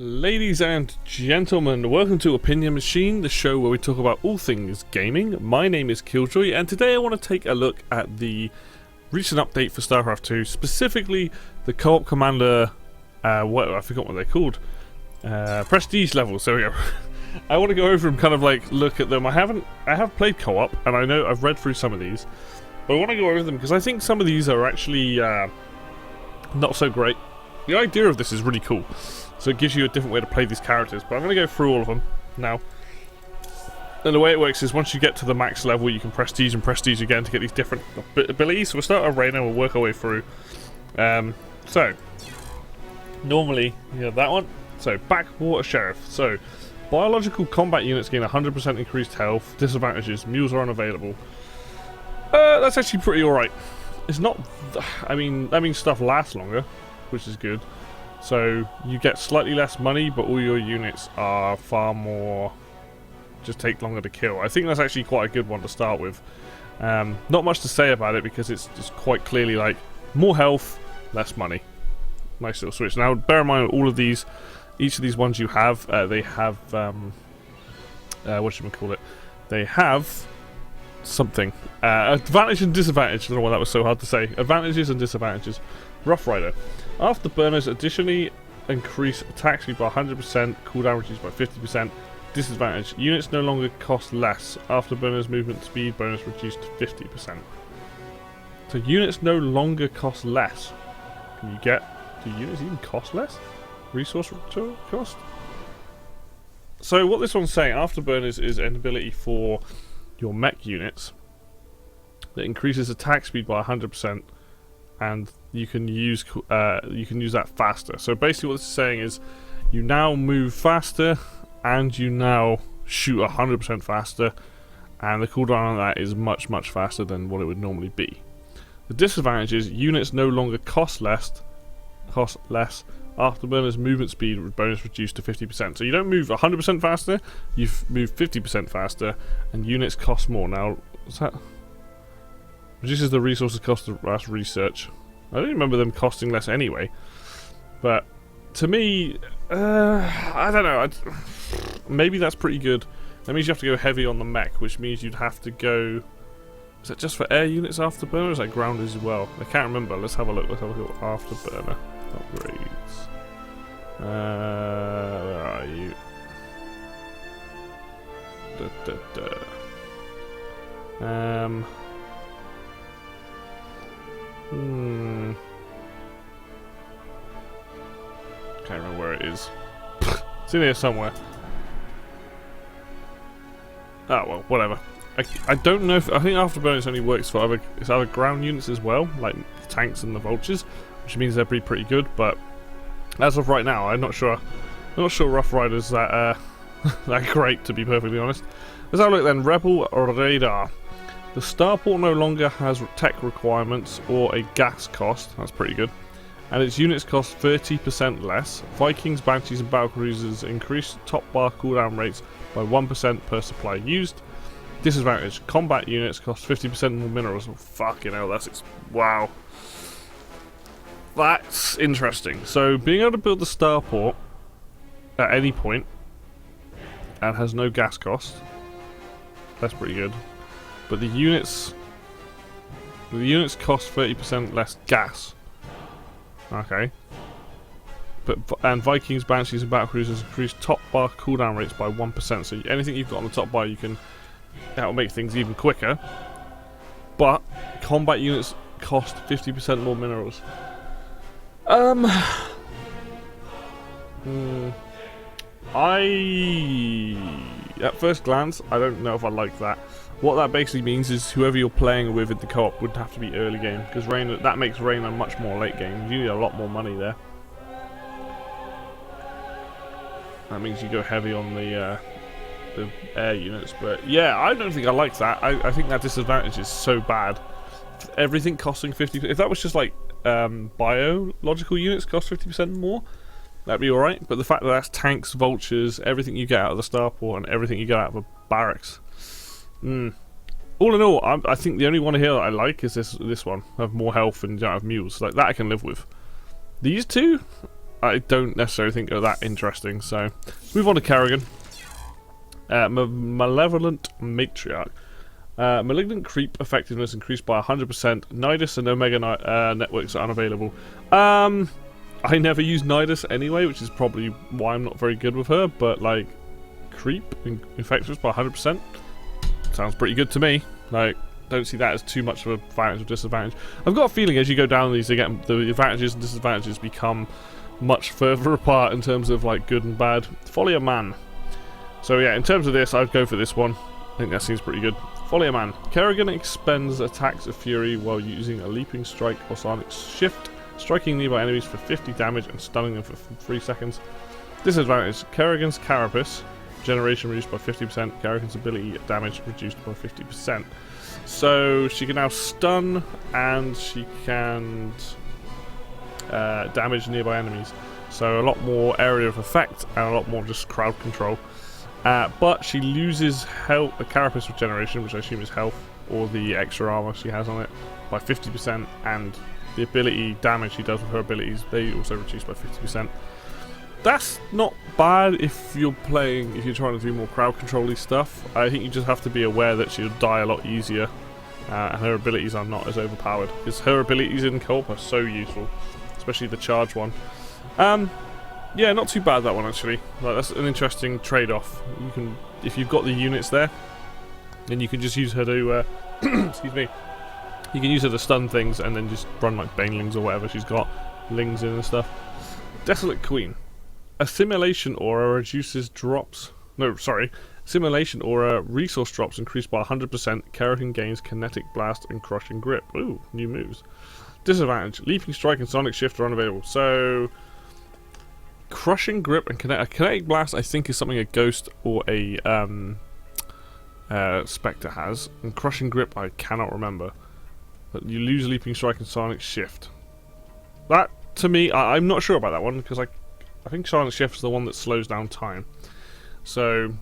Ladies and gentlemen, welcome to Opinion Machine, the show where we talk about all things gaming. My name is Killjoy, and today I want to take a look at the recent update for Starcraft 2, specifically the co-op commander, I forgot what they're called, prestige levels. There we go. I want to go over and kind of like look at them. I have played co-op, and I know I've read through some of these, but I want to go over them because I think some of these are actually not so great. The idea of this is really cool. So it gives you a different way to play these characters, but I'm going to go through all of them now. And the way it works is once you get to the max level, you can prestige and prestige again to get these different abilities. So we'll start at Reyna, we'll work our way through. So, normally, you have that one. So, Backwater Sheriff. So, biological combat units gain 100% increased health. Disadvantages, mules are unavailable. That's actually pretty alright. It's not... I mean, that means stuff lasts longer, which is good. So you get slightly less money, but all your units are far more, just take longer to kill. I think that's actually quite a good one to start with. Not much to say about it because it's just quite clearly like more health, less money. Nice little switch. Now bear in mind all of these, each of these ones you have, they have, what should we call it? They have something. Advantage and disadvantage. I don't know why that was so hard to say. Advantages and disadvantages. Rough Rider. Afterburners additionally increase attack speed by 100%, cooldown reduced by 50%. Disadvantage. Units no longer cost less. Afterburners movement speed bonus reduced to 50%. So units no longer cost less. Can you get... do units even cost less? Resource cost? So what this one's saying, Afterburners is an ability for your mech units that increases attack speed by 100%. And you can use that faster. So basically, what this is saying is, you now move faster, and you now shoot 100% faster, and the cooldown on that is much faster than what it would normally be. The disadvantage is units no longer cost less. Afterburners movement speed bonus reduced to 50%. So you don't move 100% faster, you move 50% faster, and units cost more. Now, what's that? Reduces the resources cost of research. I don't remember them costing less anyway. But to me, I don't know. Maybe that's pretty good. That means you have to go heavy on the mech, which means you'd have to go. Is that just for air units afterburner, or is that ground as well? I can't remember. Let's have a look. Let's have a look at afterburner upgrades. Where are you? Can't remember where it is. It's in here somewhere. Oh well, whatever. I don't know if... I think Afterburners only works for other ground units as well, like the tanks and the vultures, which means they're pretty good, but as of right now, I'm not sure Rough Rider's that that great, to be perfectly honest. Let's have a look then. Rebel Radar. The starport no longer has tech requirements or a gas cost, that's pretty good, and its units cost 30% less. Vikings, Banshees and Battlecruisers increase top bar cooldown rates by 1% per supply used. Disadvantage, combat units cost 50% more minerals. Oh, fucking hell, wow. That's interesting. So being able to build the starport at any point and has no gas cost, that's pretty good. But the units cost 30% less gas. Okay. And Vikings, Banshees, and Battlecruisers increase top bar cooldown rates by 1%. So anything you've got on the top bar, that'll make things even quicker. But combat units cost 50% more minerals. At first glance, I don't know if I like that. What that basically means is whoever you're playing with in the co-op would have to be early game, because that makes Reyna much more late game. You need a lot more money there. That means you go heavy on the air units, but yeah, I don't think I like that. I think that disadvantage is so bad. Everything costing 50%. If that was just like biological units cost 50% more, that'd be alright. But the fact that that's tanks, vultures, everything you get out of the starport, and everything you get out of a barracks. All in all, I think the only one here that I like is this one. Have more health and you don't have mules. Like that I can live with. These two, I don't necessarily think are that interesting. So let's move on to Kerrigan. Malevolent Matriarch. Malignant Creep effectiveness increased by 100%. Nidus and Omega networks are unavailable. I never use Nidus anyway, which is probably why I'm not very good with her, but like, Creep effectiveness by 100% sounds pretty good to me. Like, don't see that as too much of an advantage or disadvantage. I've got a feeling as you go down these, the advantages and disadvantages become much further apart in terms of like good and bad. Folly of Man. So yeah, in terms of this, I'd go for this one. I think that seems pretty good. Folly of Man. Kerrigan expends attacks of fury while using a leaping strike or sonic shift, striking nearby enemies for 50 damage and stunning them for 3 seconds. Disadvantage. Kerrigan's carapace generation reduced by 50%. Kerrigan's ability damage reduced by 50%. So she can now stun and she can damage nearby enemies. So a lot more area of effect and a lot more just crowd control. But she loses health, the carapace regeneration, which I assume is health, or the extra armor she has on it, by 50%, and the ability damage she does with her abilities, they also reduce by 50%. That's not bad if you're trying to do more crowd control-y stuff. I think you just have to be aware that she'll die a lot easier, and her abilities are not as overpowered, because her abilities in co-op are so useful, especially the charge one. Yeah, not too bad that one actually. Like, that's an interesting trade-off. You can, if you've got the units there, then you can just use her to, excuse me. You can use her to stun things and then just run like banelings or whatever she's got, lings in and stuff. Desolate Queen. Assimilation aura reduces drops. No, sorry. Assimilation aura resource drops increased by 100%. Kerrigan gains kinetic blast and crushing grip. Ooh, new moves. Disadvantage. Leaping strike and sonic shift are unavailable. So, crushing grip and kinetic blast, I think, is something a ghost or a spectre has. And crushing grip, I cannot remember. But you lose leaping strike and sonic shift. That, to me, I'm not sure about that one because I think sonic shift is the one that slows down time. So,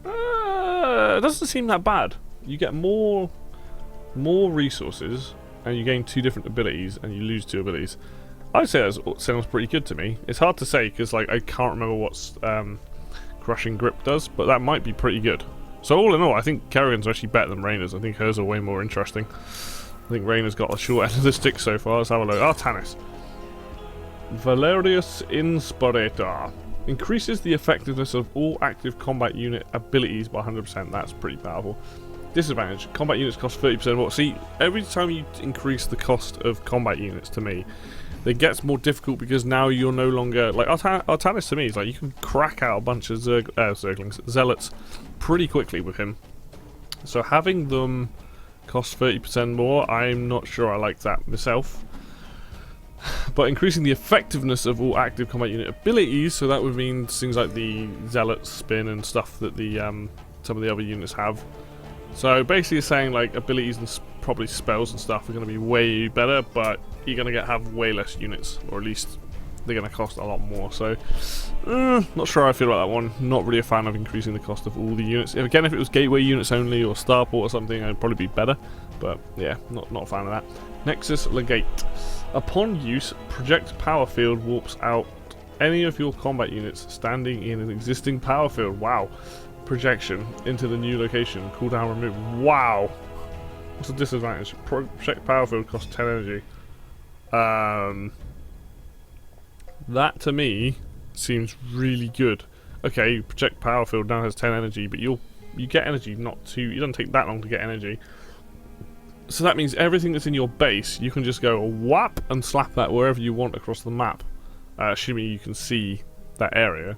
it doesn't seem that bad. You get more resources and you gain 2 different abilities and you lose 2 abilities. I'd say that sounds pretty good to me. It's hard to say because like I can't remember what crushing grip does, but that might be pretty good. So all in all, I think Kerrigan's actually better than Rayna's. I think hers are way more interesting. I think Rayna's got a short end of the stick so far. Let's have a look. Oh, Tannis. Valerius Inspirator. Increases the effectiveness of all active combat unit abilities by 100%. That's pretty powerful. Disadvantage. Combat units cost 30% more. See, every time you increase the cost of combat units, to me, it gets more difficult because now you're no longer... Like, Artanis to me is like, you can crack out a bunch of zealots pretty quickly with him. So having them cost 30% more, I'm not sure I like that myself. But increasing the effectiveness of all active combat unit abilities, so that would mean things like the zealot spin and stuff that the some of the other units have. So basically it's saying like abilities and probably spells and stuff are going to be way better, but you're going to have way less units, or at least they're going to cost a lot more. So not sure how I feel about that one. Not really a fan of increasing the cost of all the units. If it was gateway units only or starport or something, I'd probably be better, but yeah, not a fan of that. Nexus Legate. Upon use, project power field warps out any of your combat units standing in an existing power field. Wow. Projection into the new location. Cooldown removed. Wow. What's the disadvantage? Project power field costs 10 energy. That to me seems really good. Okay, project power field now has 10 energy, but you get energy it doesn't take that long to get energy. So that means everything that's in your base, you can just go whap and slap that wherever you want across the map, assuming you can see that area.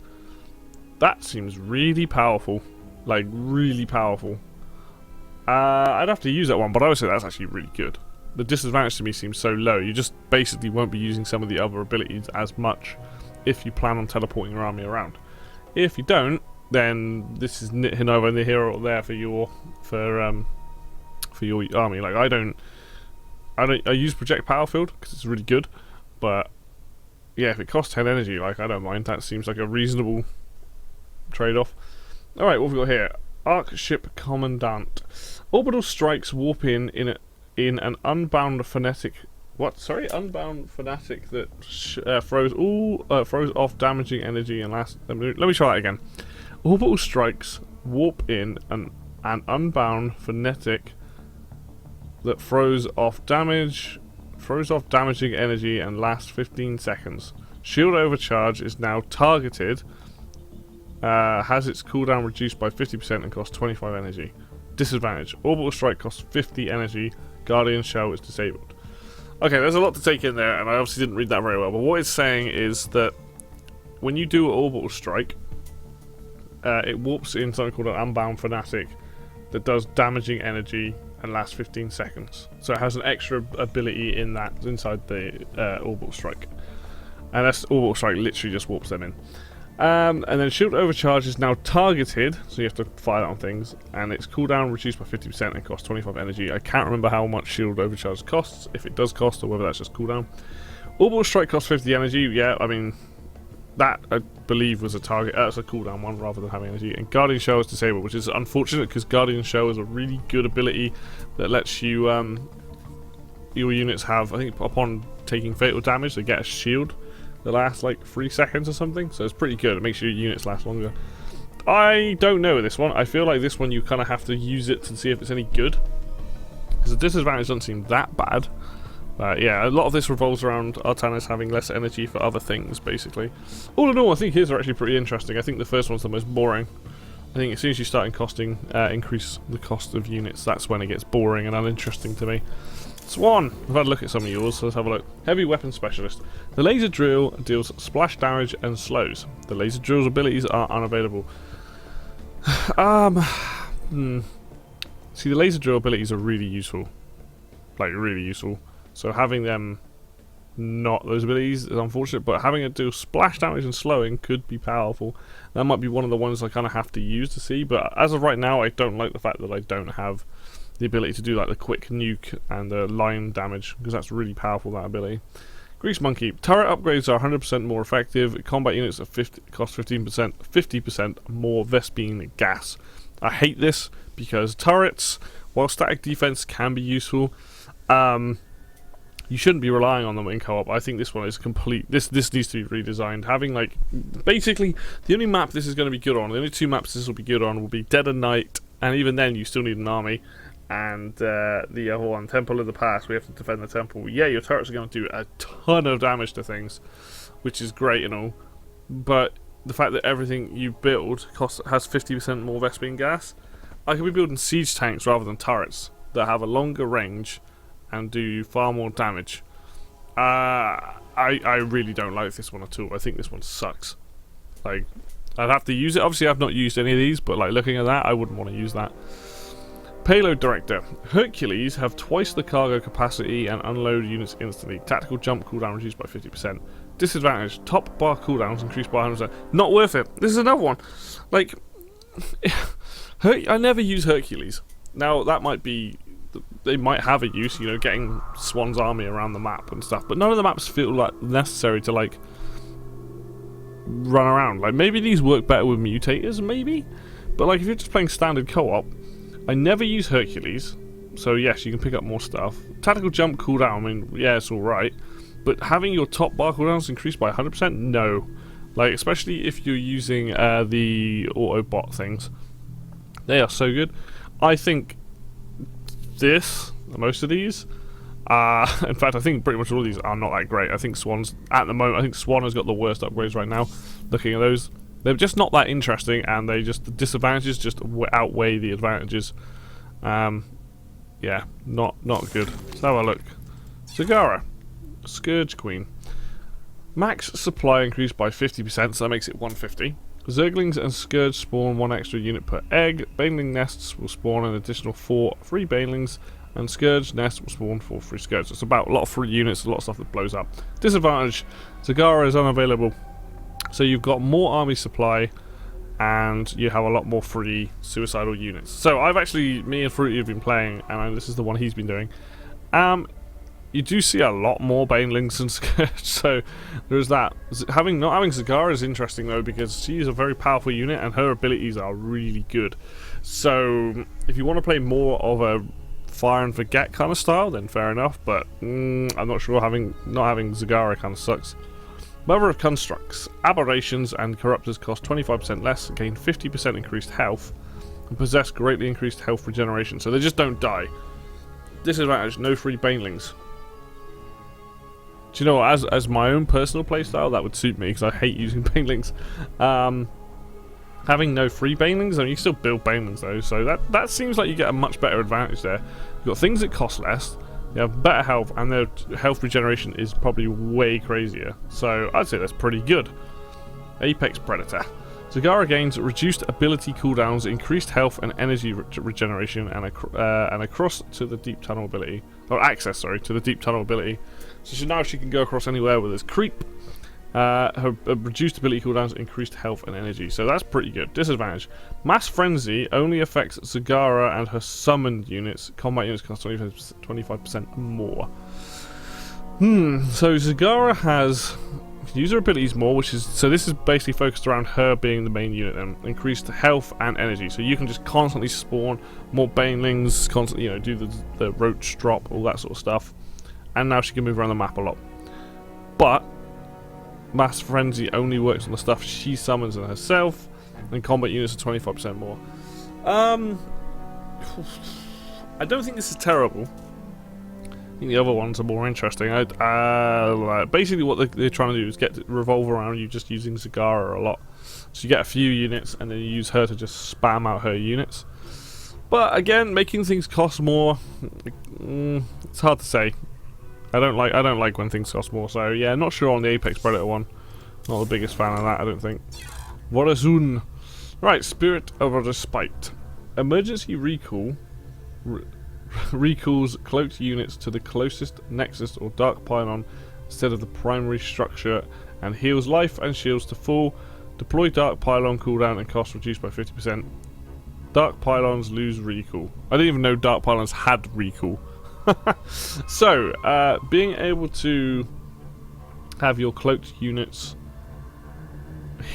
That seems really powerful, like really powerful. I'd have to use that one, but I would say that's actually really good. The disadvantage to me seems so low. You just basically won't be using some of the other abilities as much if you plan on teleporting your army around. If you don't, then this is neither here or there for your army. Like I use project power field because it's really good, but yeah, if it costs 10 energy, like I don't mind. That seems like a reasonable trade-off. All right, what have we got here? Arc Ship Commandant. Orbital strikes warp in an unbound frenetic What? Sorry, Unbound Fanatic that throws off damaging energy and last. Let me try that again. Orbital strikes warp in an Unbound Fanatic that throws off damaging energy and lasts 15 seconds. Shield overcharge is now targeted. Has its cooldown reduced by 50% and costs 25 energy. Disadvantage: orbital strike costs 50 energy. Guardian shell is disabled. Okay, there's a lot to take in there, and I obviously didn't read that very well. But what it's saying is that when you do an orbital strike, it warps in something called an Unbound Fanatic that does damaging energy and lasts 15 seconds. So it has an extra ability in that inside the orbital strike, and that's orbital strike literally just warps them in. And then shield overcharge is now targeted, so you have to fire that on things, and its cooldown reduced by 50% and costs 25 energy. I can't remember how much shield overcharge costs, if it does cost, or whether that's just cooldown. Orbital strike costs 50 energy. Yeah, I mean, that I believe was a target. That's a cooldown one rather than having energy. And Guardian Shell is disabled, which is unfortunate because Guardian Shell is a really good ability that lets you your units have, I think, upon taking fatal damage, they get a shield that lasts like 3 seconds or something. So it's pretty good. It makes your units last longer. I don't know with this one. I feel like this one you kind of have to use it to see if it's any good, because the disadvantage doesn't seem that bad. Yeah, a lot of this revolves around Artanis having less energy for other things, basically. All in all, I think his are actually pretty interesting. I think the first one's the most boring. I think as soon as you start increase the cost of units, that's when it gets boring and uninteresting to me. Swan! I've had a look at some of yours, so let's have a look. Heavy Weapon Specialist. The Laser Drill deals splash damage and slows. The Laser Drill's abilities are unavailable. See, the Laser Drill abilities are really useful. Like, really useful. So having them not those abilities is unfortunate, but having it do splash damage and slowing could be powerful. That might be one of the ones I kind of have to use to see, but as of right now I don't like the fact that I don't have the ability to do like the quick nuke and the line damage, because that's really powerful, that ability. Grease Monkey. Turret upgrades are 100% more effective. Combat units are cost 50% more Vespene gas. I hate this because turrets, while static defense can be useful, you shouldn't be relying on them in co-op. I think this one is complete. This needs to be redesigned. Having like, basically, the only map this is going to be good on, the only two maps this will be good on will be Dead and Night, and even then you still need an army. And the other one, Temple of the Past, we have to defend the temple. Yeah, your turrets are going to do a ton of damage to things, which is great and all. But the fact that everything you build has 50% more Vespene gas, I could be building siege tanks rather than turrets that have a longer range and do far more damage. I really don't like this one at all. I think this one sucks. Like, I'd have to use it. Obviously, I've not used any of these, but like looking at that, I wouldn't want to use that. Payload Director. Hercules have twice the cargo capacity and unload units instantly. Tactical jump cooldown reduced by 50%. Disadvantage: top bar cooldowns increased by 100%. Not worth it. This is another one. Like, I never use Hercules. Now that might be, they might have a use, you know, getting Swan's army around the map and stuff, but none of the maps feel like necessary to like run around. Like, maybe these work better with mutators, maybe, but like if you're just playing standard co-op, I never use Hercules, so yes, you can pick up more stuff. Tactical jump cooldown, I mean, yeah, it's alright, but having your top bar cooldowns increased by 100%, no. Like, especially if you're using the Autobot things, they are so good. I think most of these, in fact, I think pretty much all of these are not that great. I think Swan's, at the moment, I think Swan has got the worst upgrades right now. Looking at those, they're just not that interesting, and the disadvantages just outweigh the advantages. Yeah, not good. Let's have a look. Zagara, Scourge Queen. Max supply increased by 50%, so that makes it 150. Zerglings and Scourge spawn 1 extra unit per egg. Baneling nests will spawn an additional 4 free Banelings, and Scourge nests will spawn 4 free Scourge. So it's about a lot of free units, a lot of stuff that blows up. Disadvantage: Zagara is unavailable, so you've got more army supply, and you have a lot more free suicidal units. So I've actually, me and Fruity have been playing, and this is the one he's been doing. You do see a lot more Banelings and Scourge, so there's that. Not having Zagara is interesting though, because she is a very powerful unit and her abilities are really good. So if you want to play more of a fire and forget kind of style, then fair enough. But I'm not sure not having Zagara kind of sucks. Mother of Constructs. Aberrations and Corruptors cost 25% less, gain 50% increased health, and possess greatly increased health regeneration. So they just don't die. Disadvantage, no free banelings. Do you know what, as my own personal playstyle, that would suit me, because I hate using banelings. Having no free banelings, I mean, you can still build banelings though, so that seems like you get a much better advantage there. You've got things that cost less, you have better health, and their health regeneration is probably way crazier. So I'd say that's pretty good. Apex Predator. Zagara gains reduced ability cooldowns, increased health and energy regeneration, and across to the deep tunnel ability. Or access, sorry, to the deep tunnel ability. So now she can go across anywhere with this creep. Her reduced ability cooldowns, increased health and energy. So that's pretty good. Disadvantage. Mass Frenzy only affects Zagara and her summoned units. Combat units cost 25% more. So Zagara has user abilities more, which is, so this is basically focused around her being the main unit and increased health and energy. So you can just constantly spawn more banelings, constantly, you know, do the roach drop, all that sort of stuff. And now she can move around the map a lot. But Mass Frenzy only works on the stuff she summons in herself, and combat units are 25% more. I don't think this is terrible. I think the other ones are more interesting. Basically what they're trying to do is revolve around you just using Zagara a lot. So you get a few units, and then you use her to just spam out her units. But again, making things cost more, it's hard to say. I don't like when things cost more, so yeah, not sure on the Apex Predator one. Not the biggest fan of that, I don't think. Warazun. Right, Spirit of Respite. Emergency recall recalls cloaked units to the closest nexus or dark pylon instead of the primary structure, and heals life and shields to full. Deploy dark pylon cooldown and cost reduced by 50%. Dark pylons lose recall. I didn't even know dark pylons had recall. So, being able to have your cloaked units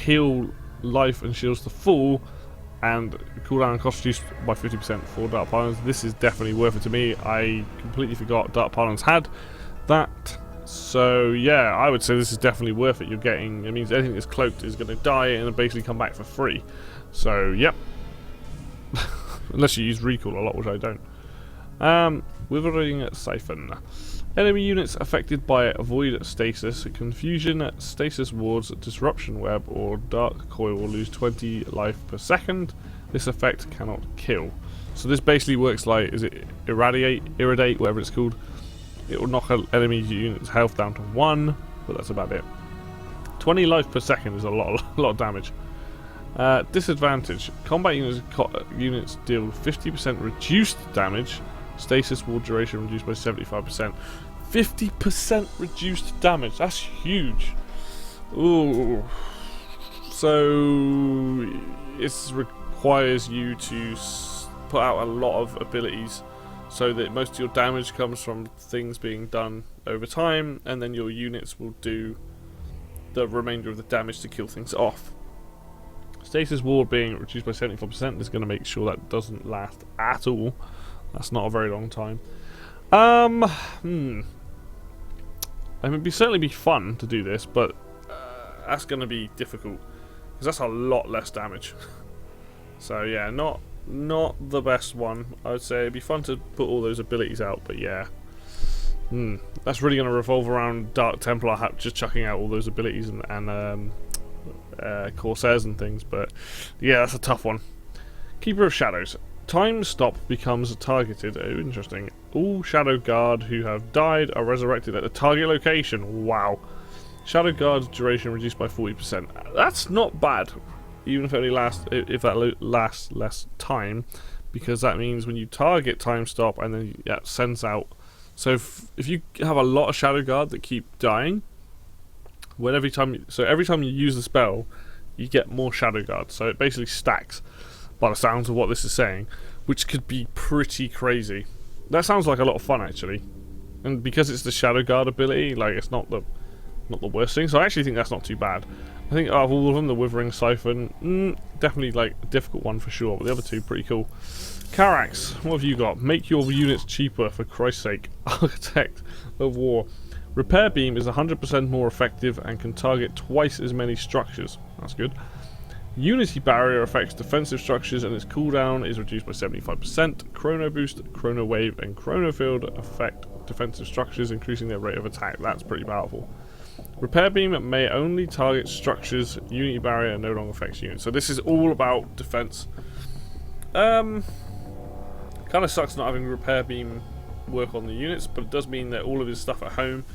heal life and shields to full and cooldown and cost reduced by 50% for Dark Pylons, this is definitely worth it to me. I completely forgot Dark Pylons had that. So yeah, I would say this is definitely worth it. You're getting, it means anything that's cloaked is going to die and basically come back for free. So yep. Unless you use recall a lot, which I don't. Withering Siphon. Enemy units affected by Void Stasis, Confusion, Stasis Wards, Disruption Web, or Dark Coil will lose 20 life per second. This effect cannot kill. So this basically works like, is it Irradiate, whatever it's called. It will knock an enemy unit's health down to 1, but that's about it. 20 life per second is a lot of damage. Disadvantage. Combat units deal 50% reduced damage. Stasis ward duration reduced by 75%. 50% reduced damage. That's huge. Ooh. So it requires you to put out a lot of abilities so that most of your damage comes from things being done over time, and then your units will do the remainder of the damage to kill things off. Stasis ward being reduced by 74% is going to make sure that doesn't last at all. That's not a very long time. I mean, it'd certainly be fun to do this, but that's going to be difficult because that's a lot less damage. So yeah, not the best one. I would say it'd be fun to put all those abilities out, but yeah, that's really going to revolve around Dark Templar just chucking out all those abilities and Corsairs and things. But yeah, that's a tough one. Keeper of Shadows. Time stop becomes targeted. Oh, interesting. All Shadow Guard who have died are resurrected at the target location. Wow. Shadow Guard's duration reduced by 40%. That's not bad, even if it only lasts less time, because that means when you target time stop and then it sends out. So if you have a lot of Shadow Guard that keep dying, every time you use the spell, you get more Shadow Guard. So it basically stacks, by the sounds of what this is saying, which could be pretty crazy. That sounds like a lot of fun, actually. And because it's the Shadow Guard ability, like, it's not the not the worst thing. So I actually think that's not too bad. I think out of all of them, the Withering Siphon, definitely like a difficult one for sure, but the other two pretty cool. Carax, what have you got? Make your units cheaper, for Christ's sake. Architect of War. Repair Beam is 100% more effective and can target twice as many structures. That's good. Unity Barrier affects defensive structures and its cooldown is reduced by 75%. Chrono Boost, Chrono Wave, and Chrono Field affect defensive structures, increasing their rate of attack. That's pretty powerful. Repair Beam may only target structures. Unity Barrier no longer affects units. So this is all about defense. Kind of sucks not having Repair Beam work on the units, but it does mean that all of his stuff at home,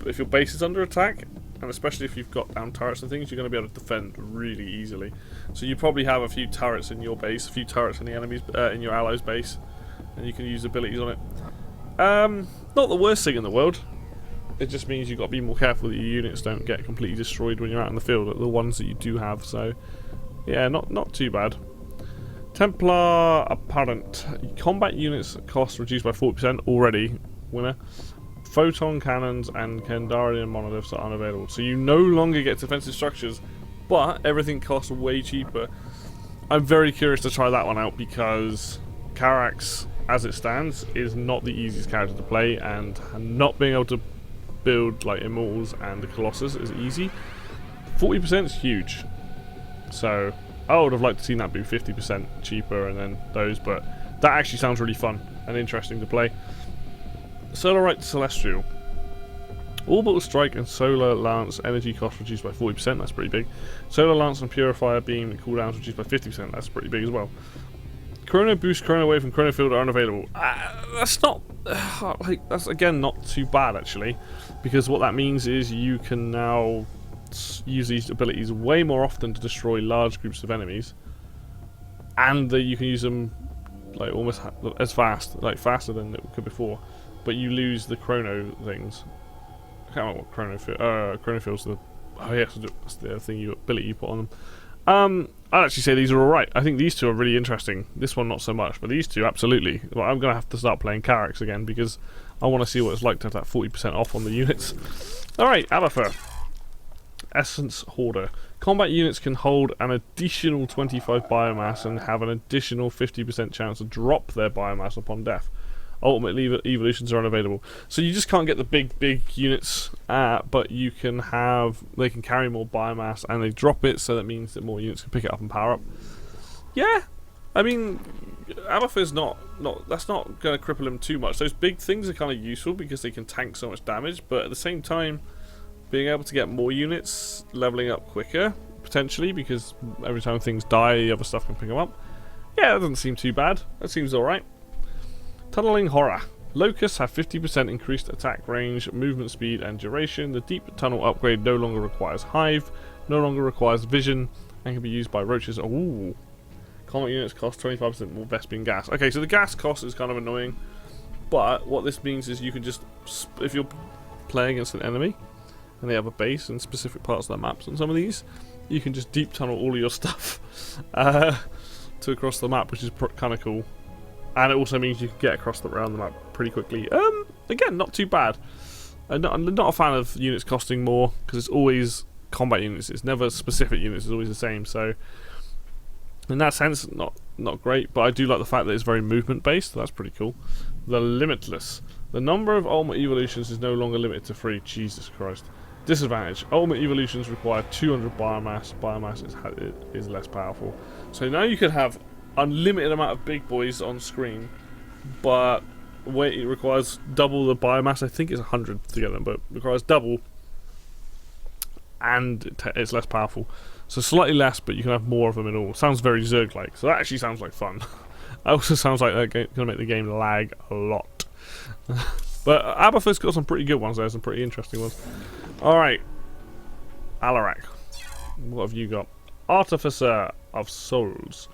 if your base is under attack, and especially if you've got down turrets and things, you're going to be able to defend really easily. So you probably have a few turrets in your base, a few turrets in the enemy's, in your allies' base, and you can use abilities on it. Not the worst thing in the world. It just means you've got to be more careful that your units don't get completely destroyed when you're out in the field, the ones that you do have. So yeah, not too bad. Templar Apparent. Combat units cost reduced by 40% already. Winner. Photon cannons and Kandarian monoliths are unavailable. So you no longer get defensive structures, but everything costs way cheaper. I'm very curious to try that one out because Carax, as it stands, is not the easiest character to play, and not being able to build like Immortals and the Colossus is easy. 40% is huge. So I would have liked to see that be 50% cheaper and then those, but that actually sounds really fun and interesting to play. Solarite Celestial. Orbital Strike and Solar Lance energy cost reduced by 40%, that's pretty big. Solar Lance and Purifier Beam cooldowns reduced by 50%, that's pretty big as well. Chrono Boost, Chrono Wave and Chrono Field are unavailable. That's not, that's again not too bad actually, because what that means is you can now use these abilities way more often to destroy large groups of enemies, and that you can use them like almost as fast, like faster than it could before. But you lose the chrono things. I can't remember what chrono field's the. Oh yes, that's the thing ability you put on them. I'd actually say these are alright. I think these two are really interesting. This one not so much, but these two absolutely. Well, I'm gonna have to start playing Carax again because I want to see what it's like to have that 40% off on the units. Alright, Abathur. Essence Hoarder. Combat units can hold an additional 25 biomass and have an additional 50% chance to drop their biomass upon death. Ultimate evolutions are unavailable. So you just can't get the big units, but you can have, they can carry more biomass and they drop it, so that means that more units can pick it up and power up. Yeah, I mean, Abathur's that's not going to cripple him too much. Those big things are kind of useful because they can tank so much damage, but at the same time, being able to get more units, leveling up quicker, potentially, because every time things die, the other stuff can pick them up. Yeah, that doesn't seem too bad. That seems alright. Tunneling Horror. Locusts have 50% increased attack range, movement speed, and duration. The deep tunnel upgrade no longer requires hive, no longer requires vision, and can be used by roaches. Ooh. Combat units cost 25% more Vespian gas. Okay, so the gas cost is kind of annoying, but what this means is you can just, if you're playing against an enemy, and they have a base in specific parts of their maps on some of these, you can just deep tunnel all of your stuff to across the map, which is kind of cool. And it also means you can get across around the map pretty quickly. Again, not too bad. I'm not a fan of units costing more, because it's always combat units. It's never specific units. It's always the same. So, in that sense, not great. But I do like the fact that it's very movement based. So that's pretty cool. The Limitless. The number of ultimate evolutions is no longer limited to 3. Jesus Christ. Disadvantage. Ultimate evolutions require 200 biomass. Biomass is less powerful. So now you could have unlimited amount of big boys on screen, but it requires double the biomass. I think it's 100 to get them, but it requires double, and it's less powerful. So slightly less, but you can have more of them in all. Sounds very Zerg-like, so that actually sounds like fun. It also sounds like that's going to make the game lag a lot. But Abathur's got some pretty good ones there, some pretty interesting ones. Alright, Alarak. What have you got? Artificer of Souls.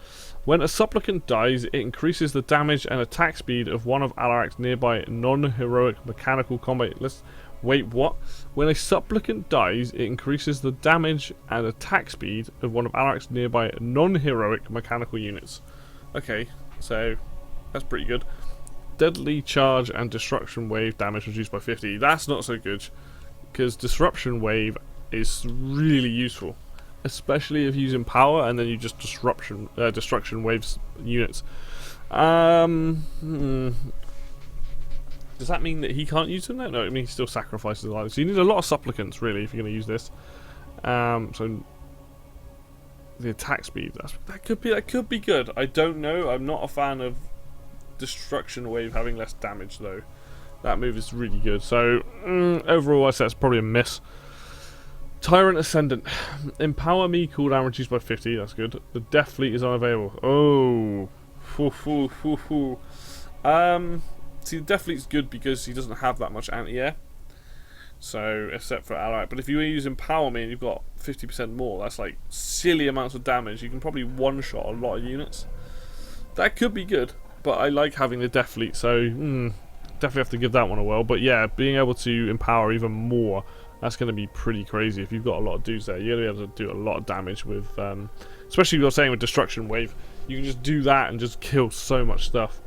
When a supplicant dies, it increases the damage and attack speed of one of Alarak's nearby non-heroic mechanical combat. Wait, what? When a supplicant dies, it increases the damage and attack speed of one of Alarak's nearby non-heroic mechanical units. Okay, so that's pretty good. Deadly charge and destruction wave damage reduced by 50. That's not so good. because Disruption Wave is really useful, especially if using power and then you just destruction waves units. Does that mean that he can't use them? No, it means he still sacrifices his life. So you need a lot of supplicants really if you're going to use this. So the attack speed, that could be good. I don't know. I'm not a fan of Destruction Wave having less damage though. That move is really good. So overall, I say it's probably a miss. Tyrant Ascendant, Empower Me cooldown reduced by 50. That's good. The Death Fleet is unavailable. Oh, see, the Death Fleet's good because he doesn't have that much anti-air. So, except for ally. But if you use Empower Me and you've got 50% more, that's like silly amounts of damage. You can probably one-shot a lot of units. That could be good, but I like having the Death Fleet, so definitely have to give that one a whirl. But yeah, being able to empower even more, that's going to be pretty crazy. If you've got a lot of dudes there, you're going to be able to do a lot of damage with, especially if you're saying with Destruction Wave, you can just do that and just kill so much stuff.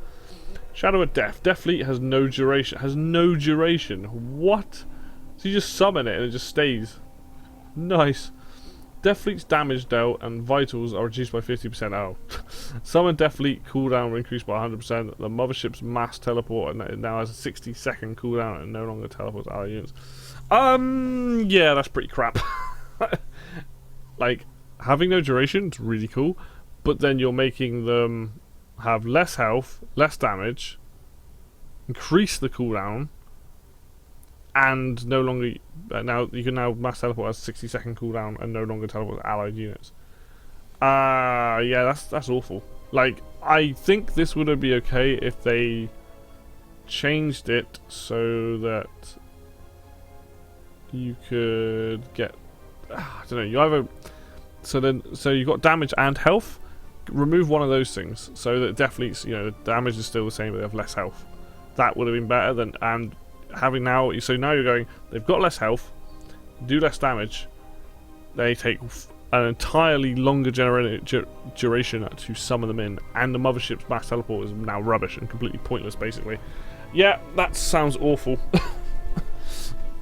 Shadow of Death. Death Fleet has no duration. What? So you just summon it and it just stays. Nice. Death Fleet's damage dealt and vitals are reduced by 50%. Oh. Summon Death Fleet cooldown will increase by 100%. The mothership's mass teleport and it now has a 60-second cooldown and no longer teleports ally units. Yeah, that's pretty crap. Like, having no duration is really cool, but then you're making them have less health, less damage, increase the cooldown, and no longer now you can now mass teleport as 60-second cooldown and no longer teleport allied units. Yeah, that's awful. Like, I think this would be okay if they changed it so that you could get, I don't know, you either so you've got damage and health. Remove one of those things so that Death Fleet's, the damage is still the same but they have less health. That would have been better than, and having now, so now you're going, they've got less health, do less damage, they take an entirely longer duration to summon them in, and the mothership's mass teleport is now rubbish and completely pointless basically. Yeah, that sounds awful.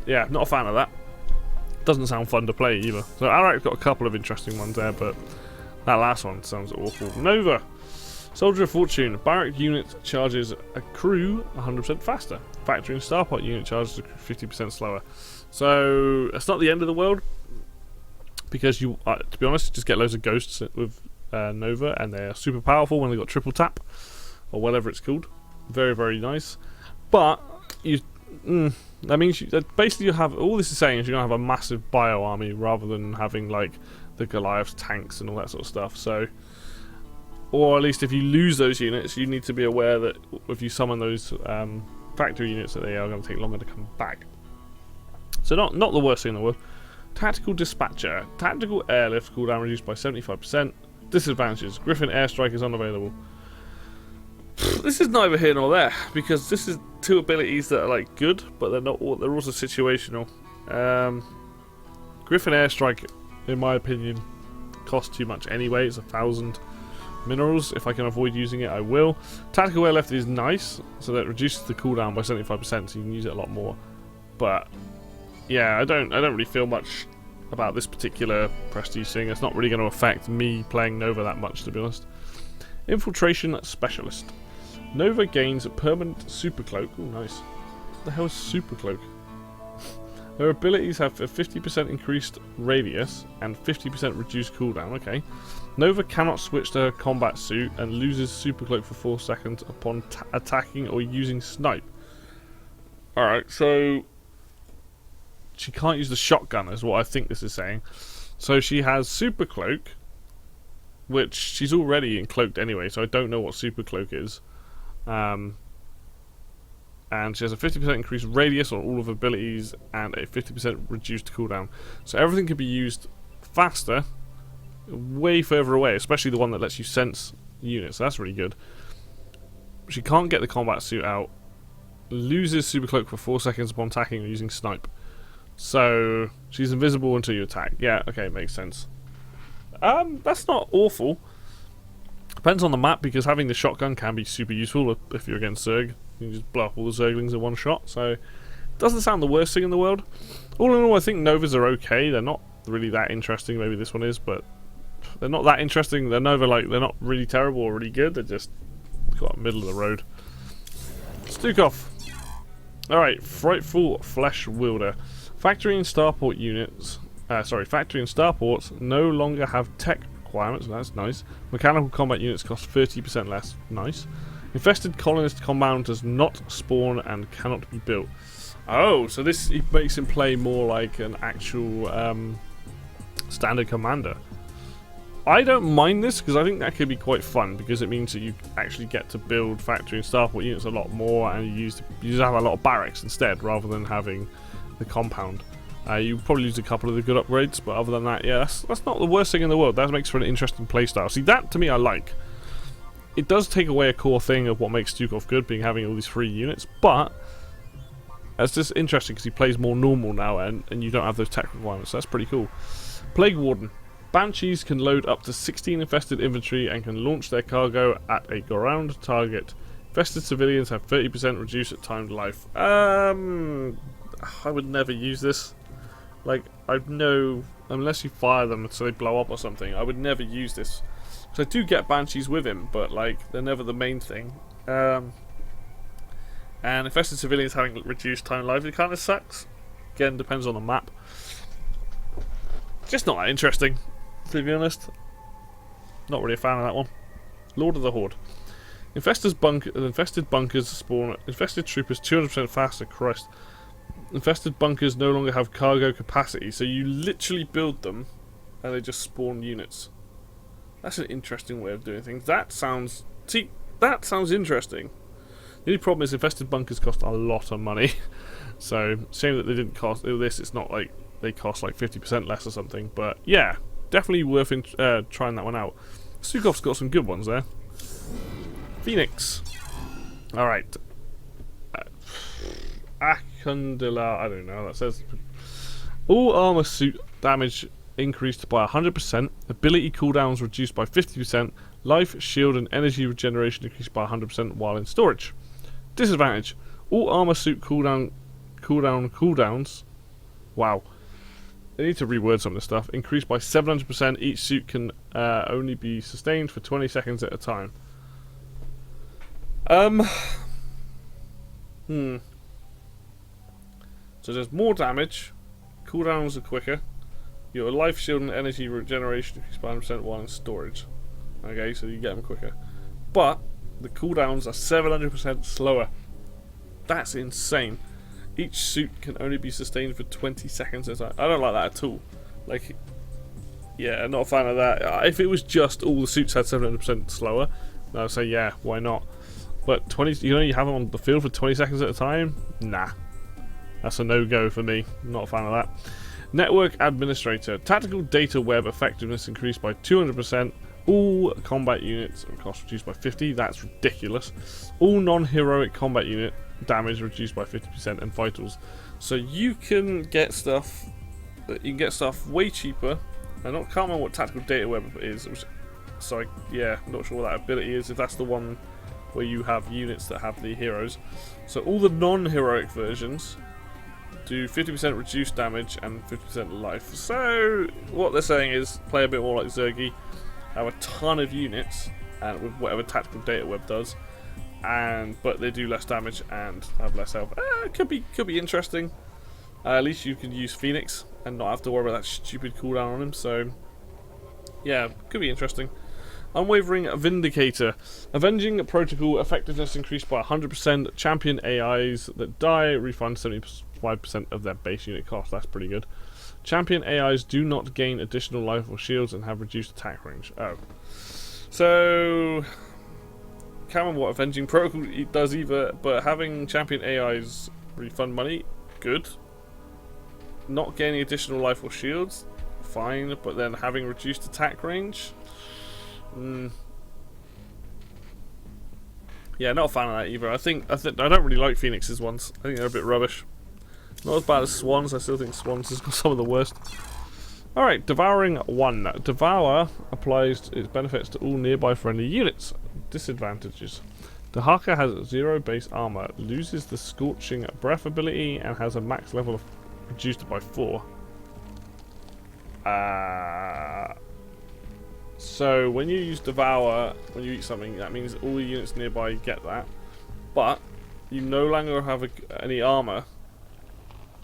Yeah, not a fan of that. Doesn't sound fun to play either. So Arak's got a couple of interesting ones there, but that last one sounds awful. Nova. Soldier of Fortune. Barrack unit charges a crew 100% faster. Factory and Starpot unit charges a crew 50% slower. So, it's not the end of the world. Because you, to be honest, just get loads of ghosts with Nova. And they're super powerful when they've got triple tap. Or whatever it's called. Very, very nice. But, that means basically you have, all this is saying is you're going to have a massive bio army rather than having like the Goliath's tanks and all that sort of stuff. So, or at least if you lose those units, you need to be aware that if you summon those factory units, that they are going to take longer to come back. So not the worst thing in the world. Tactical Dispatcher. Tactical Airlift cooldown reduced by 75%. Disadvantages. Griffin Airstrike is unavailable. This is neither here nor there, because this is two abilities that are like good, but they're not. They're also situational. Griffin Airstrike, in my opinion, costs too much anyway. It's 1,000 minerals. If I can avoid using it, I will. Tactical Airlift is nice, so that reduces the cooldown by 75%, so you can use it a lot more. But yeah, I don't really feel much about this particular prestige thing. It's not really going to affect me playing Nova that much, to be honest. Infiltration Specialist. Nova gains a permanent super cloak. Oh, nice. What the hell is super cloak? Her abilities have a 50% increased radius and 50% reduced cooldown. Okay. Nova cannot switch to her combat suit and loses super cloak for 4 seconds upon attacking or using snipe. Alright, so she can't use the shotgun is what I think this is saying. So she has super cloak, which she's already cloaked anyway, so I don't know what super cloak is. And she has a 50% increased radius on all of her abilities and a 50% reduced cooldown. So everything can be used faster, way further away, especially the one that lets you sense units. So that's really good. She can't get the combat suit out, loses super cloak for 4 seconds upon attacking or using snipe. So she's invisible until you attack. Yeah, okay, makes sense. That's not awful. Depends on the map, because having the shotgun can be super useful if you're against Zerg. You can just blow up all the Zerglings in one shot. So, Doesn't sound the worst thing in the world. All in all, I think Novas are okay. They're not really that interesting. Maybe this one is, but they're not that interesting. They're Nova, like, they're not really terrible or really good. They're just got middle of the road. Stukov. Alright, Frightful Flesh Wielder. Factory and starport units. Factory and starports no longer have tech requirements. That's nice. Mechanical combat units cost 30% less. Nice. Infested colonist compound does not spawn and cannot be built. Oh, so this makes him play more like an actual standard commander. I don't mind this because I think that could be quite fun because it means that you actually get to build factory and starport units a lot more, and you just have a lot of barracks instead rather than having the compound. You probably lose a couple of the good upgrades, but other than that, yeah, that's not the worst thing in the world. That makes for an interesting playstyle. See, that to me I like. It does take away a core thing of what makes Stukov good, being having all these free units, but that's just interesting because he plays more normal now, and you don't have those tech requirements, so that's pretty cool. Plague Warden. Banshees can load up to 16 infested infantry and can launch their cargo at a ground target. Infested civilians have 30% reduced timed life. I would never use this. Like, unless you fire them so they blow up or something, I would never use this. So I do get Banshees with him, but like they're never the main thing. And infested civilians having reduced time life, it kind of sucks. Again, depends on the map. Just not that interesting, to be honest. Not really a fan of that one. Lord of the Horde. Infested bunkers spawn. Infested troopers 200% faster. Christ. Infested bunkers no longer have cargo capacity, so you literally build them, and they just spawn units. That's an interesting way of doing things. That sounds interesting. The only problem is infested bunkers cost a lot of money. So, shame that they didn't cost this. It's not like they cost like 50% less or something. But yeah, definitely worth trying that one out. Sukov's got some good ones there. Phoenix. Alright. Akundila, I don't know, that says. All armor suit damage increased by 100%, ability cooldowns reduced by 50%, life, shield and energy regeneration increased by 100% while in storage. Disadvantage. All armor suit cooldowns. Wow. They need to reword some of this stuff. Increased by 700%. Each suit can only be sustained for 20 seconds at a time. So there's more damage. Cooldowns are quicker. Your life, shield and energy regeneration increased by 100% while in storage. Okay, so you get them quicker. But the cooldowns are 700% slower. That's insane. Each suit can only be sustained for 20 seconds at a time. I don't like that at all. Like, yeah, I'm not a fan of that. If it was just all the suits had 700% slower, then I'd say, yeah, why not? But 20, you can only have them on the field for 20 seconds at a time? Nah. That's a no-go for me. I'm not a fan of that. Network Administrator. Tactical data web effectiveness increased by 200%. All combat units cost reduced by 50%. That's ridiculous. All non-heroic combat unit damage reduced by 50% and vitals. So you can get stuff. You can get stuff way cheaper. I can't remember what tactical data web is. So yeah, I'm not sure what that ability is. If that's the one where you have units that have the heroes. So all the non-heroic versions do 50% reduced damage and 50% life. So what they're saying is play a bit more like Zergy, have a ton of units, and with whatever tactical data web does, but they do less damage and have less health. Could be interesting. At least you can use Phoenix and not have to worry about that stupid cooldown on him. So yeah, could be interesting. Unwavering Vindicator. Avenging Protocol effectiveness increased by 100%. Champion AIs that die refund 75% of their base unit cost. That's pretty good. Champion AIs do not gain additional life or shields and have reduced attack range. Oh. So, can't remember what Avenging Protocol does either, but having champion AIs refund money, good. Not gaining additional life or shields, fine, but then having reduced attack range, yeah, not a fan of that either. I don't really like Phoenix's ones. I think they're a bit rubbish. Not as bad as Swans. I still think Swans has got some of the worst. Alright, Devouring 1. Devour applies its benefits to all nearby friendly units. Disadvantages. Dahaka has 0 base armor, loses the Scorching Breath ability, and has a max level of reduced by 4. So when you use Devour, when you eat something, that means all the units nearby get that. But you no longer have any armor.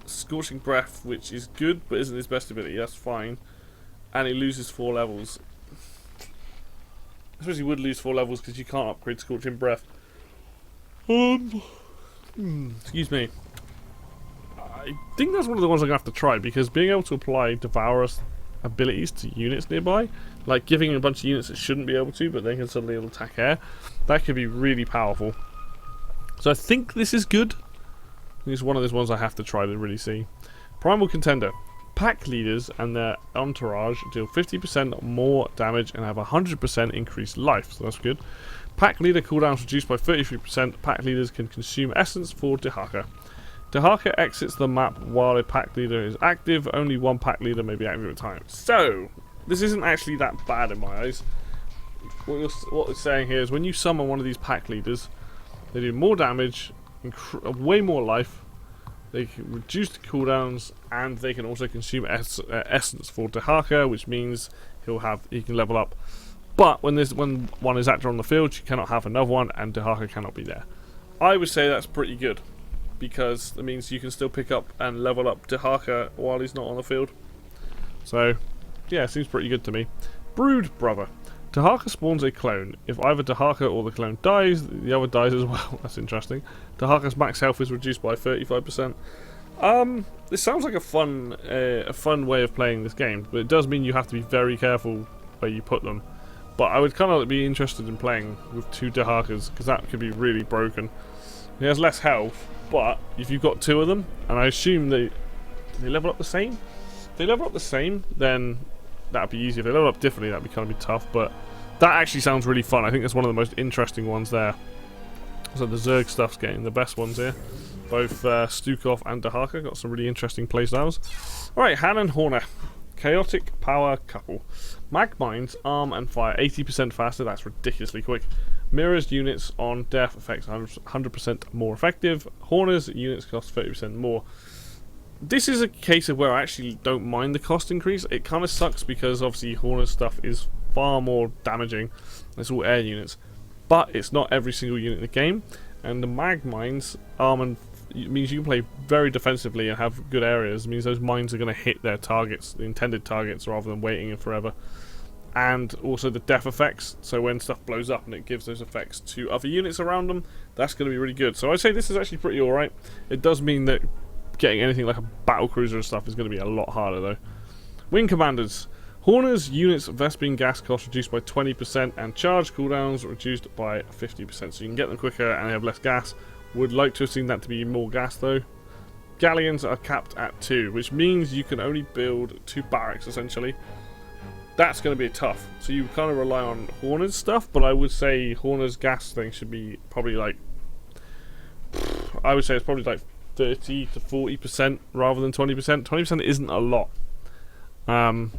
Scorching Breath, which is good but isn't his best ability, that's fine. And he loses 4 levels. I suppose he would lose 4 levels because you can't upgrade Scorching Breath. Excuse me. I think that's one of the ones I'm going to have to try, because being able to apply Devour's abilities to units nearby, like giving a bunch of units that shouldn't be able to, but they can suddenly attack air, that could be really powerful. So I think this is good. I think it's one of those ones I have to try to really see. Primal Contender. Pack leaders and their entourage deal 50% more damage and have 100% increased life, so that's good. Pack leader cooldowns reduced by 33%. Pack leaders can consume essence for Dahaka. Dahaka exits the map while a pack leader is active. Only one pack leader may be active at a time. So, this isn't actually that bad in my eyes. What it's saying here is when you summon one of these pack leaders, they do more damage, way more life, they can reduce the cooldowns, and they can also consume essence for Dahaka, which means he can level up. But when one is active on the field, you cannot have another one, and Dahaka cannot be there. I would say that's pretty good, because that means you can still pick up and level up Dahaka while he's not on the field. So, yeah, seems pretty good to me. Brood Brother. Dahaka spawns a clone. If either Dahaka or the clone dies, the other dies as well. That's interesting. Dahaka's max health is reduced by 35%. This sounds like a fun way of playing this game, but it does mean you have to be very careful where you put them. But I would kind of be interested in playing with 2 Dahakas, because that could be really broken. He has less health, but if you've got 2 of them, and I assume do they level up the same? If they level up the same, then that'd be easy. If they level up differently, that'd be kind of tough, but that actually sounds really fun. I think that's one of the most interesting ones there. So the Zerg stuff's getting the best ones here. Both Stukov and Dahaka got some really interesting playstyles. Alright, Han and Horner. Chaotic Power Couple. Mag Mines, Arm and Fire 80% faster, that's ridiculously quick. Mirrors units on death effects 100% more effective. Horner's units cost 30% more. This is a case of where I actually don't mind the cost increase. It kind of sucks because obviously Horner's stuff is far more damaging. It's all air units. But it's not every single unit in the game. And the Mag Mines, Arm and it means you can play very defensively and have good areas. It means those mines are going to hit their targets, the intended targets, rather than waiting forever. And also the death effects, so when stuff blows up and it gives those effects to other units around them, that's going to be really good. So I'd say this is actually pretty alright. It does mean that getting anything like a battle cruiser and stuff is going to be a lot harder though. Wing Commanders. Horner's units Vespene gas cost reduced by 20% and charge cooldowns reduced by 50%, so you can get them quicker and they have less gas. Would like to have seen that to be more gas though. Galleons are capped at 2, which means you can only build 2 barracks essentially. That's going to be tough, so you kind of rely on Horner's stuff, but I would say Horner's gas thing should be probably like, I would say it's probably like 30 to 40% rather than 20%. 20% isn't a lot. Kind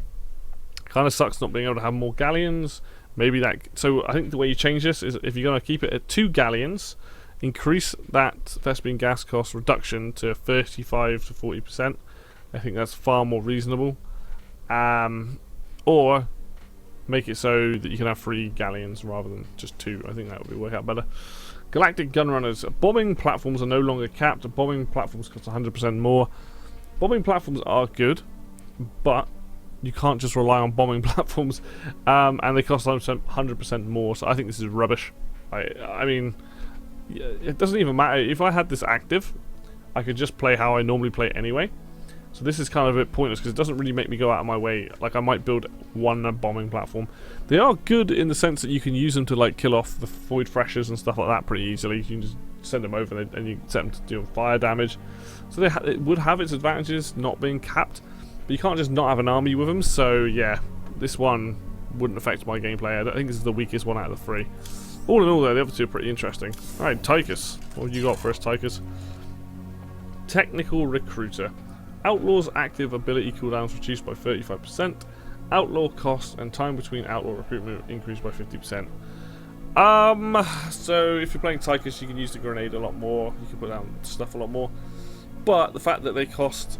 of sucks not being able to have more galleons. Maybe that. So I think the way you change this is if you're going to keep it at 2 galleons, increase that Vespene gas cost reduction to 35 to 40%. I think that's far more reasonable. Or make it so that you can have 3 galleons rather than just 2. I think that would work out better. Galactic Gunrunners. Bombing platforms are no longer capped. Bombing platforms cost 100% more. Bombing platforms are good, but you can't just rely on bombing platforms, and they cost 100% more. So I think this is rubbish. I mean, it doesn't even matter if I had this active. I could just play how I normally play anyway. So this is kind of a bit pointless because it doesn't really make me go out of my way. Like I might build one bombing platform. They are good in the sense that you can use them to like kill off the void freshers and stuff like that pretty easily. You can just send them over and you set them to do fire damage. So it would have its advantages not being capped, but you can't just not have an army with them. So yeah, this one wouldn't affect my gameplay. I think this is the weakest one out of the 3. All in all though, the other 2 are pretty interesting. Alright, Tychus. What have you got for us, Tychus? Technical Recruiter. Outlaws active ability cooldowns reduced by 35%. Outlaw cost and time between outlaw recruitment increased by 50%. So if you're playing Tychus, you can use the grenade a lot more. You can put down stuff a lot more. But the fact that the cost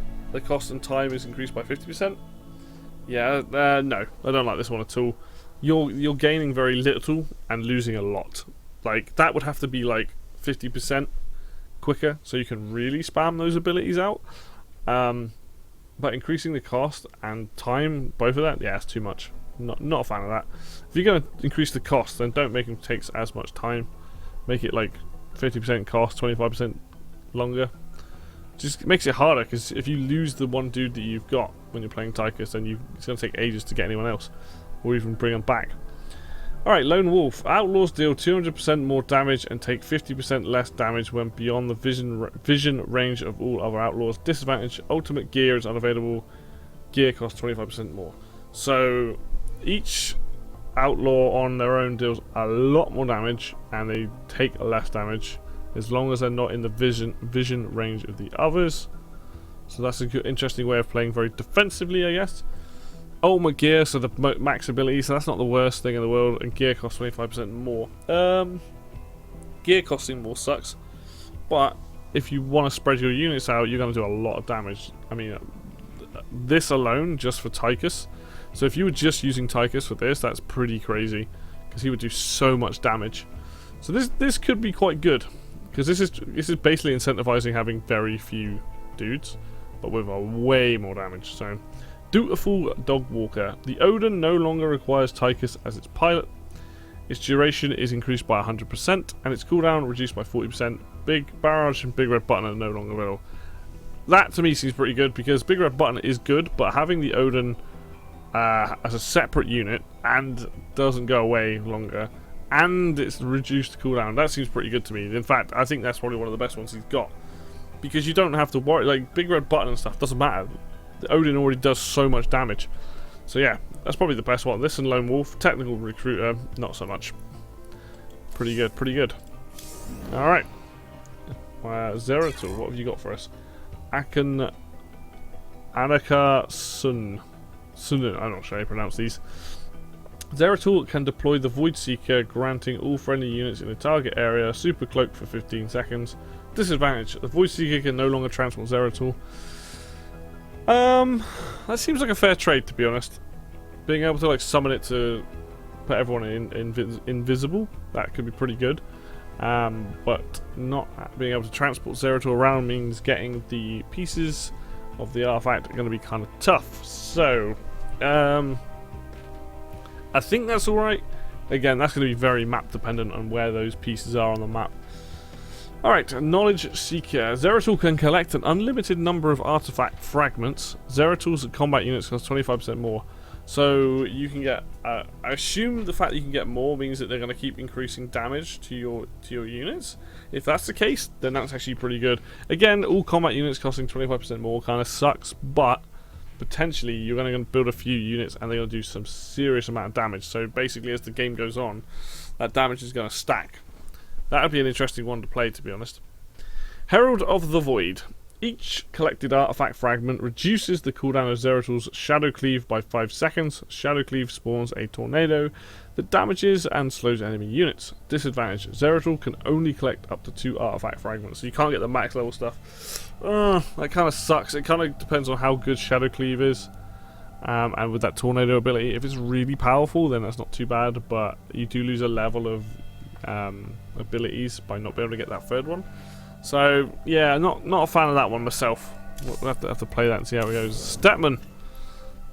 and time is increased by 50%. Yeah, no, I don't like this one at all. You're gaining very little and losing a lot. Like that would have to be like 50% quicker, so you can really spam those abilities out. But increasing the cost and time, both of that, yeah, it's too much. Not a fan of that. If you're going to increase the cost, then don't make them take as much time. Make it like 50% cost, 25% longer. Just makes it harder, because if you lose the one dude that you've got when you're playing Tychus, then it's going to take ages to get anyone else, or even bring them back. Alright, Lone Wolf. Outlaws deal 200% more damage and take 50% less damage when beyond the vision range of all other outlaws. Disadvantage, ultimate gear is unavailable. Gear costs 25% more. So each outlaw on their own deals a lot more damage, and they take less damage as long as they're not in the vision range of the others. So that's a good, interesting way of playing very defensively, I guess. Ultimate gear, so the max ability, so that's not the worst thing in the world, and gear costs 25% more. Gear costing more sucks, but if you want to spread your units out, you're going to do a lot of damage. I mean, this alone, just for Tychus. So if you were just using Tychus for this, that's pretty crazy, because he would do so much damage. So this could be quite good, because this is basically incentivizing having very few dudes, but with a way more damage. So, Dutiful Dog Walker. The Odin no longer requires Tychus as its pilot. Its duration is increased by 100%, and its cooldown reduced by 40%. Big Barrage and Big Red Button are no longer available. That to me seems pretty good, because Big Red Button is good, but having the Odin as a separate unit and doesn't go away longer, and it's reduced cooldown, that seems pretty good to me. In fact, I think that's probably one of the best ones he's got, because you don't have to worry. Like Big Red Button and stuff doesn't matter. The Odin already does so much damage. So yeah, that's probably the best one. This and Lone Wolf. Technical Recruiter, not so much. Pretty good, pretty good. Alright. Zeratul, what have you got for us? Anaka Sun. I'm not sure how you pronounce these. Zeratul can deploy the Void Seeker, granting all friendly units in the target area Super Cloak for 15 seconds. Disadvantage, the Void Seeker can no longer transport Zeratul. That seems like a fair trade, to be honest. Being able to like summon it to put everyone invisible, that could be pretty good. But not being able to transport Zeratul around means getting the pieces of the artifact are going to be kind of tough. So, I think that's alright. Again, that's going to be very map dependent on where those pieces are on the map. Alright, Knowledge Seeker. Zeratul can collect an unlimited number of artifact fragments. Zeratul's combat units cost 25% more. So you can get, I assume the fact that you can get more means that they're going to keep increasing damage to your units. If that's the case, then that's actually pretty good. Again, all combat units costing 25% more kind of sucks, but potentially you're going to build a few units and they're going to do some serious amount of damage. So basically, as the game goes on, that damage is going to stack. That would be an interesting one to play, to be honest. Herald of the Void. Each collected artifact fragment reduces the cooldown of Zeratul's Shadow Cleave by 5 seconds. Shadow Cleave spawns a tornado that damages and slows enemy units. Disadvantage, Zeratul can only collect up to 2 artifact fragments, so you can't get the max level stuff. That kind of sucks. It kind of depends on how good Shadow Cleave is. And with that tornado ability, if it's really powerful, then that's not too bad, but you do lose a level of abilities by not being able to get that third one. So yeah, not a fan of that one myself. We'll have to play that and see how it goes. Stetman,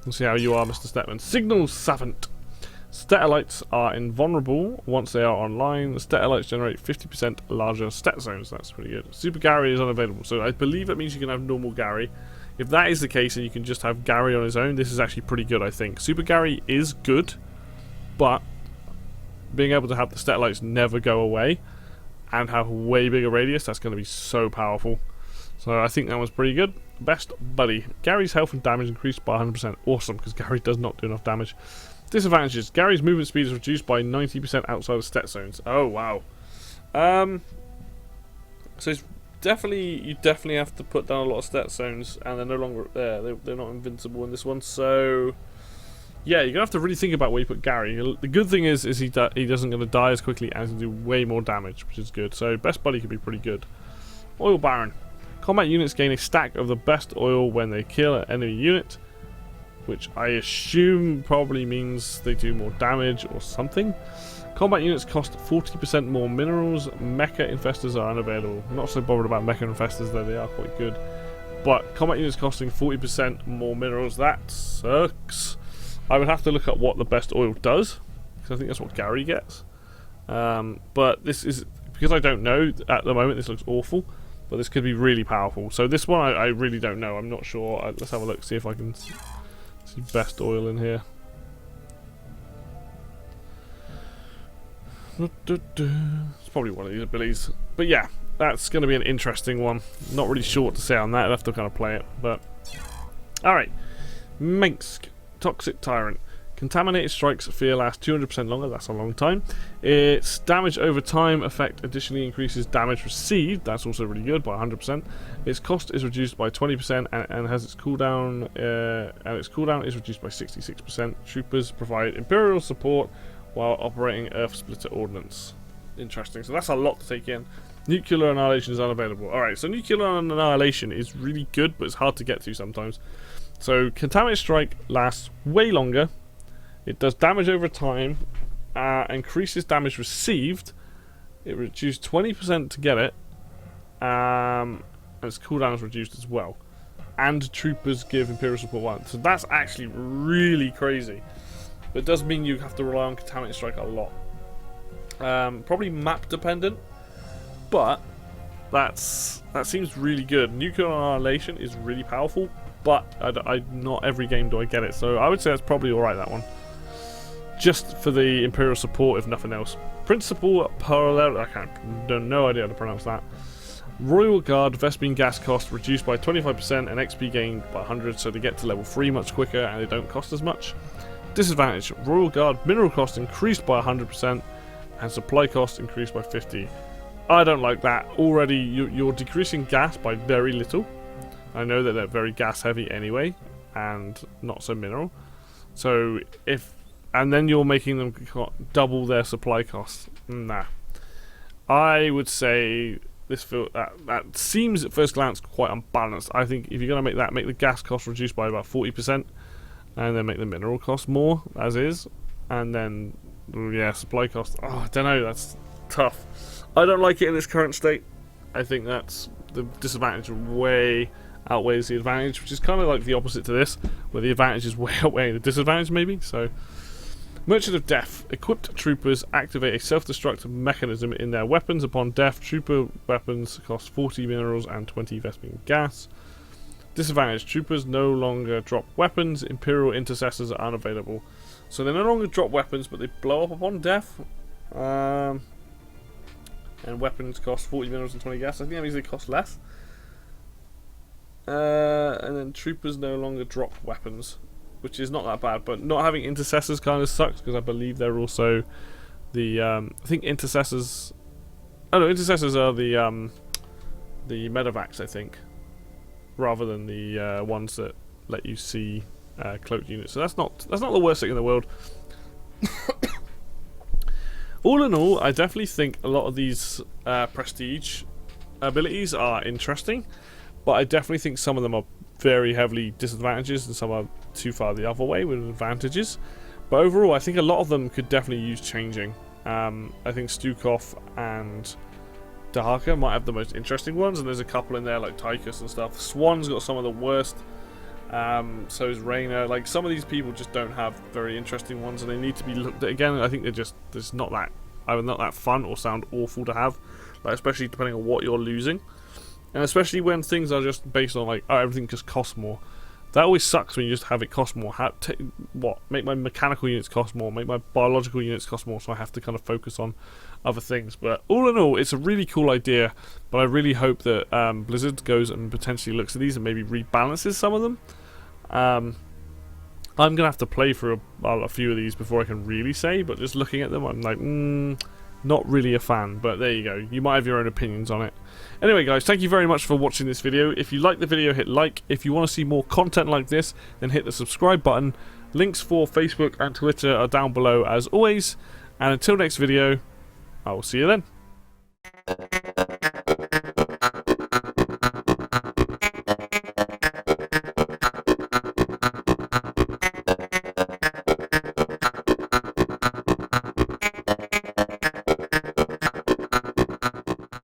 we'll see how you are, Mr. Stetman. Signal Savant. Statelites are invulnerable once they are online. The Statelites generate 50% larger stat zones. That's pretty good. Super Gary is unavailable, so I believe that means you can have normal Gary. If that is the case and you can just have Gary on his own, this is actually pretty good, I think. Super Gary is good, but being able to have the Statelites never go away and have a way bigger radius, that's going to be so powerful. So I think that was pretty good. Best Buddy. Gary's health and damage increased by 100%. Awesome, because Gary does not do enough damage. Disadvantages. Gary's movement speed is reduced by 90% outside of stat zones. Oh, wow. So it's you definitely have to put down a lot of stat zones, and they're no longer there. They're not invincible in this one, so yeah, you're gonna have to really think about where you put Gary. The good thing is he doesn't gonna die as quickly and do way more damage, which is good. So best buddy could be pretty good. Oil Baron. Combat units gain a stack of the best oil when they kill an enemy unit, which I assume probably means they do more damage or something. Combat units cost 40% more minerals. Mecha infestors are unavailable. I'm not so bothered about mecha infestors, though they are quite good. But combat units costing 40% more minerals, that sucks. I would have to look at what the best oil does, because I think that's what Gary gets. But this is, because I don't know at the moment, this looks awful. But this could be really powerful. So this one I really don't know. I'm not sure. Let's have a look, see if I can see best oil in here. It's probably one of these abilities. But yeah, that's going to be an interesting one. Not really sure what to say on that. I'll have to kind of play it. But alright. Minsk. Toxic Tyrant. Contaminated strikes fear last 200% longer. That's a long time. Its damage over time effect additionally increases damage received. That's also really good by 100%. Its cost is reduced by 20% and has its cooldown. And its cooldown is reduced by 66%. Troopers provide Imperial support while operating Earth Splitter Ordnance. Interesting. So that's a lot to take in. Nuclear Annihilation is unavailable. Alright, so Nuclear Annihilation is really good, but it's hard to get to sometimes. So Contaminated Strike lasts way longer. It does damage over time, increases damage received. It reduced 20% to get it, and its cooldown is reduced as well. And troopers give Imperial support 1. So that's actually really crazy. But it does mean you have to rely on Contaminated Strike a lot. Probably map dependent, but that seems really good. Nuclear Annihilation is really powerful, but not every game do I get it. So I would say that's probably alright, that one. Just for the Imperial support, if nothing else. Principal Parallel, I don't no idea how to pronounce that. Royal Guard Vespene gas cost reduced by 25% and XP gained by 100, so they get to level 3 much quicker and they don't cost as much. Disadvantage: Royal Guard mineral cost increased by 100% and supply cost increased by 50. I don't like that. Already you're decreasing gas by very little. I know that they're very gas heavy anyway and not so mineral. So and then you're making them double their supply costs. Nah. I would say that seems at first glance quite unbalanced. I think if you're going to make the gas cost reduced by about 40%, and then make the mineral cost more, as is, and then, yeah, supply cost. Oh, I don't know, that's tough. I don't like it in its current state. I think that's the disadvantage way outweighs the advantage, which is kind of like the opposite to this, where the advantage is way outweighing the disadvantage, maybe. So, Merchant of Death. Equipped troopers activate a self-destruct mechanism in their weapons. Upon death, trooper weapons cost 40 minerals and 20 Vespene gas. Disadvantage: troopers no longer drop weapons. Imperial intercessors are unavailable. So they no longer drop weapons, but they blow up upon death. And weapons cost 40 minerals and 20 gas. I think that means they cost less. And then troopers no longer drop weapons, which is not that bad, but not having intercessors kind of sucks, because I believe they're also the I think intercessors. Oh no, intercessors are the medevacs, I think, rather than the ones that let you see cloaked units. So that's not the worst thing in the world. All in all, I definitely think a lot of these prestige abilities are interesting, but I definitely think some of them are very heavily disadvantages and some are too far the other way with advantages. But overall, I think a lot of them could definitely use changing. I think Stukov and Dahaka might have the most interesting ones, and there's a couple in there like Tychus and stuff. Swan's got some of the worst. So is Reyna. Like, some of these people just don't have very interesting ones, and they need to be looked at again. I think they're not that fun or sound awful to have, like, especially depending on what you're losing. And especially when things are just based on, like, oh, everything just costs more. That always sucks when you just have it cost more. Make my mechanical units cost more, make my biological units cost more, so I have to kind of focus on other things. But all in all, it's a really cool idea, but I really hope that Blizzard goes and potentially looks at these and maybe rebalances some of them. I'm going to have to play through a few of these before I can really say, but just looking at them, I'm like, not really a fan. But there you go. You might have your own opinions on it. Anyway, guys, thank you very much for watching this video. If you like the video, hit like. If you want to see more content like this, then hit the subscribe button. Links for Facebook and Twitter are down below as always. And until next video, I will see you then.